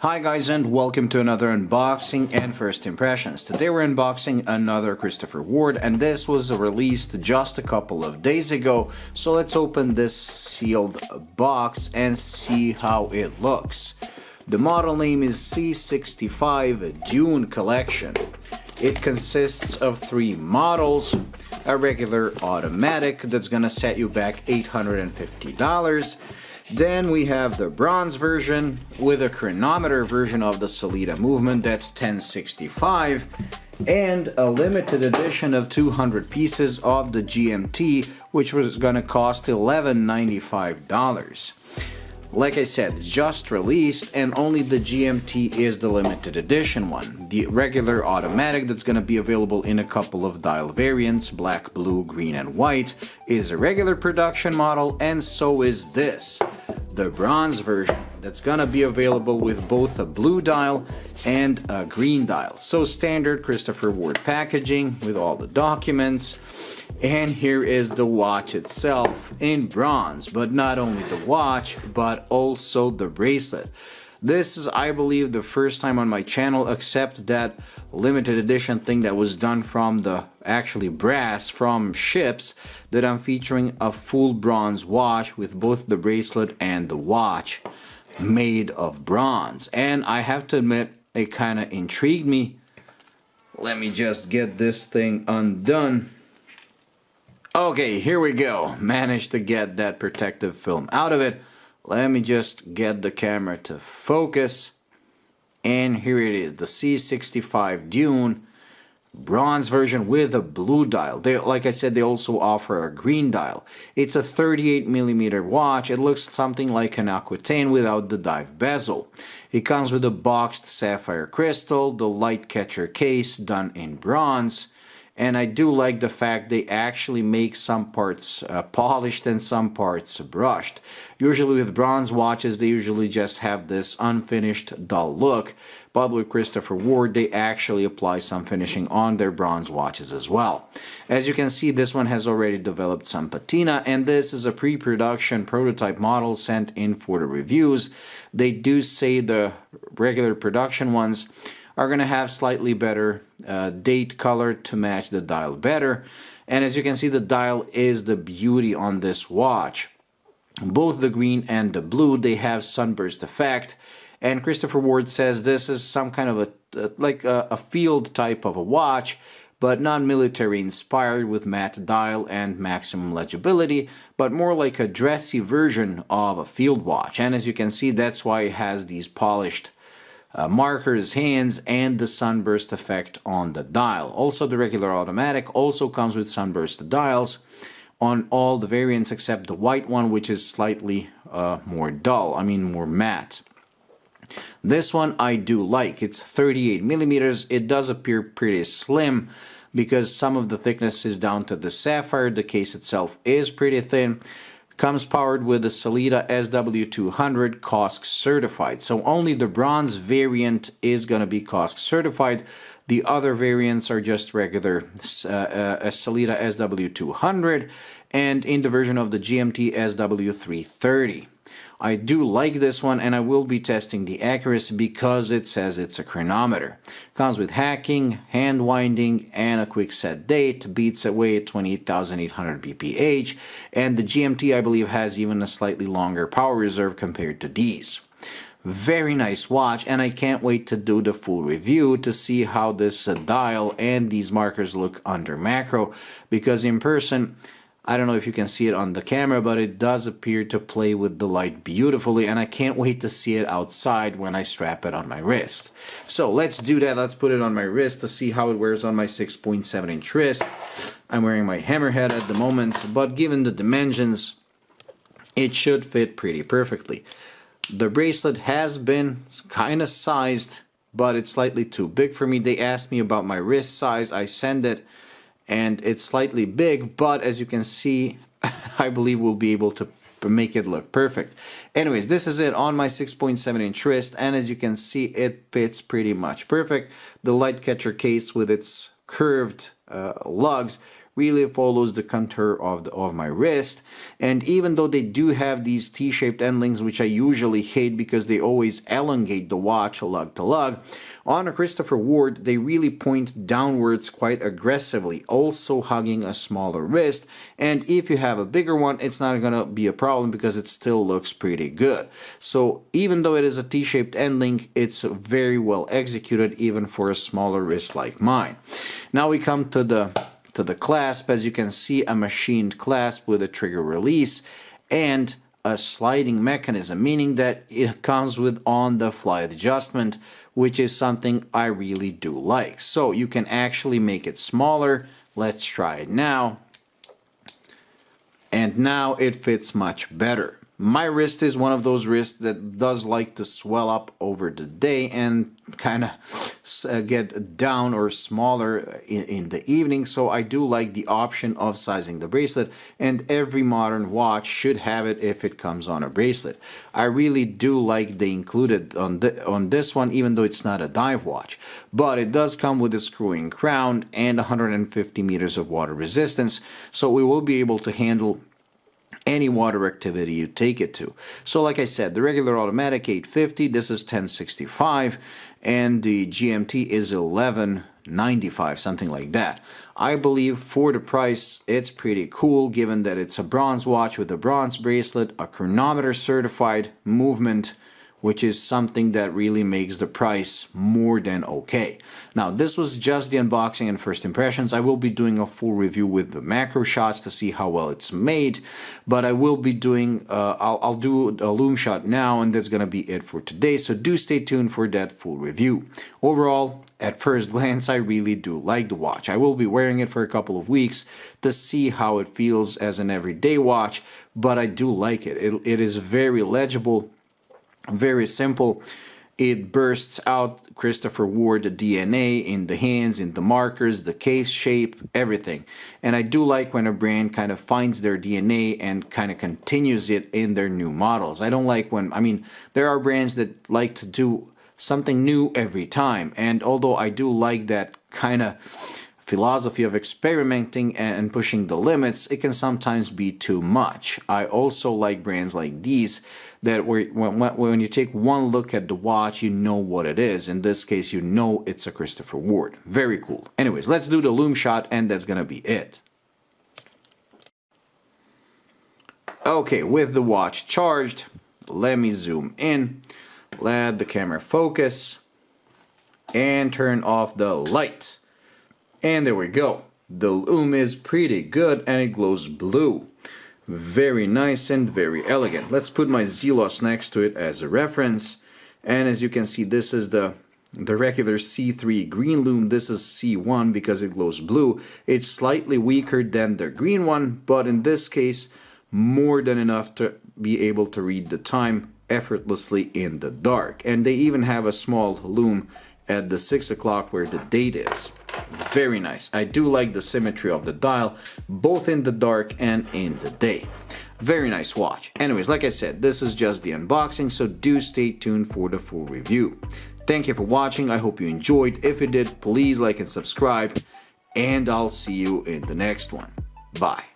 Hi guys, and welcome to another unboxing and first impressions. Today we're unboxing another Christopher Ward, and this was released just a couple of days ago. So let's open this sealed box and see how it looks. The model name is C65 Dune Collection. It consists of 3 models: a regular automatic that's gonna set you back $850. Then we have the bronze version with a chronometer version of the Sellita movement, that's $1065, and a limited edition of 200 pieces of the GMT, which was gonna cost $1195. Like I said, just released, and only the GMT is the limited edition one. The regular automatic that's going to be available in a couple of dial variants, black, blue, green, and white, is a regular production model, and so is this, the bronze version, that's going to be available with both a blue dial and a green dial. So standard Christopher Ward packaging with all the documents. And here is the watch itself in bronze, but not only the watch, but also the bracelet. This is, I believe, the first time on my channel, except that limited edition thing that was done from the actually brass from ships, that I'm featuring a full bronze watch with both the bracelet and the watch made of bronze. And I have to admit, it kind of intrigued me. Let me just get this thing undone. Okay, here we go. Managed to get that protective film out of it. Let me just get the camera to focus. And here it is, the C65 Dune bronze version with a blue dial. Like I said, they also offer a green dial. It's a 38mm watch. It looks something like an Aquitaine without the dive bezel. It comes with a boxed sapphire crystal, the Lightcatcher case done in bronze. And I do like the fact they actually make some parts polished and some parts brushed. Usually with bronze watches, they usually just have this unfinished, dull look. But with Christopher Ward, they actually apply some finishing on their bronze watches as well. As you can see, this one has already developed some patina, and this is a pre-production prototype model sent in for the reviews. They do say the regular production ones are going to have slightly better date color to match the dial better. And as you can see, the dial is the beauty on this watch. Both the green and the blue, they have sunburst effect. And Christopher Ward says this is some kind of a field type of a watch, but non-military inspired with matte dial and maximum legibility, but more like a dressy version of a field watch. And as you can see, that's why it has these polished markers, hands, and the sunburst effect on the dial. Also, the regular automatic also comes with sunburst dials on all the variants except the white one, which is slightly more dull, more matte. This one I do like. It's 38mm. It does appear pretty slim because some of the thickness is down to the sapphire. The case itself is pretty thin. Comes powered with the Sellita SW200 COSC certified. So only the bronze variant is going to be COSC certified. The other variants are just regular Sellita SW200 and in the version of the GMT SW330. I do like this one, and I will be testing the accuracy because it says it's a chronometer. Comes with hacking, hand winding, and a quick set date. Beats away at 28,800 bph, and the GMT I believe has even a slightly longer power reserve compared to these. Very nice watch, and I can't wait to do the full review to see how this dial and these markers look under macro, because in person, I don't know if you can see it on the camera, but it does appear to play with the light beautifully, and I can't wait to see it outside when I strap it on my wrist. So let's do that. Let's put it on my wrist to see how it wears on my 6.7-inch wrist. I'm wearing my hammerhead at the moment, but given the dimensions, it should fit pretty perfectly. The bracelet has been kind of sized, but it's slightly too big for me. They asked me about my wrist size. I send it, and it's slightly big, but as you can see, I believe we'll be able to make it look perfect. Anyways, this is it on my 6.7-inch wrist, and as you can see, it fits pretty much perfect. The Lightcatcher case with its curved lugs really follows the contour of my wrist. And even though they do have these T-shaped endings, which I usually hate because they always elongate the watch lug to lug, on a Christopher Ward they really point downwards quite aggressively, also hugging a smaller wrist. And if you have a bigger one, it's not gonna be a problem because it still looks pretty good. So even though it is a T-shaped ending, it's very well executed even for a smaller wrist like mine. Now we come to the clasp. As you can see, a machined clasp with a trigger release and a sliding mechanism, meaning that it comes with on-the-fly adjustment, which is something I really do like. So you can actually make it smaller. Let's try it now. And now it fits much better. My wrist is one of those wrists that does like to swell up over the day and kind of get down or smaller in the evening, so I do like the option of sizing the bracelet, and every modern watch should have it if it comes on a bracelet. I really do like they included on this one, even though it's not a dive watch, but it does come with a screw-in crown and 150 meters of water resistance, so we will be able to handle any water activity you take it to. So like I said, the regular automatic 850, this is 1065, and the GMT is 1195, something like that. I believe for the price it's pretty cool, given that it's a bronze watch with a bronze bracelet, a chronometer certified movement, which is something that really makes the price more than okay. Now, this was just the unboxing and first impressions. I will be doing a full review with the macro shots to see how well it's made, but I will be doing, I'll do a Lume shot now, and that's gonna be it for today, so do stay tuned for that full review. Overall, at first glance, I really do like the watch. I will be wearing it for a couple of weeks to see how it feels as an everyday watch, but I do like it. It is very legible, very simple. It bursts out Christopher Ward DNA in the hands, in the markers, the case shape, everything. And I do like when a brand kind of finds their DNA and kind of continues it in their new models. I don't like when, I mean, there are brands that like to do something new every time, and although I do like that kind of philosophy of experimenting and pushing the limits, it can sometimes be too much. I also like brands like these that when you take one look at the watch, you know what it is. In this case, you know it's a Christopher Ward. Very cool. Anyways, let's do the Lume shot, and that's gonna be it. Okay, with the watch charged, let me zoom in, let the camera focus, and turn off the light. And there we go. The Lume is pretty good, and it glows blue. Very nice and very elegant. Let's put my Zelos next to it as a reference. And as you can see, this is the regular C3 green Lume. This is C1 because it glows blue. It's slightly weaker than the green one, but in this case, more than enough to be able to read the time effortlessly in the dark. And they even have a small Lume at the 6 o'clock where the date is. Very nice. I do like the symmetry of the dial, both in the dark and in the day. Very nice watch. Anyways, like I said, this is just the unboxing, so do stay tuned for the full review. Thank you for watching. I hope you enjoyed. If you did, please like and subscribe, and I'll see you in the next one. Bye.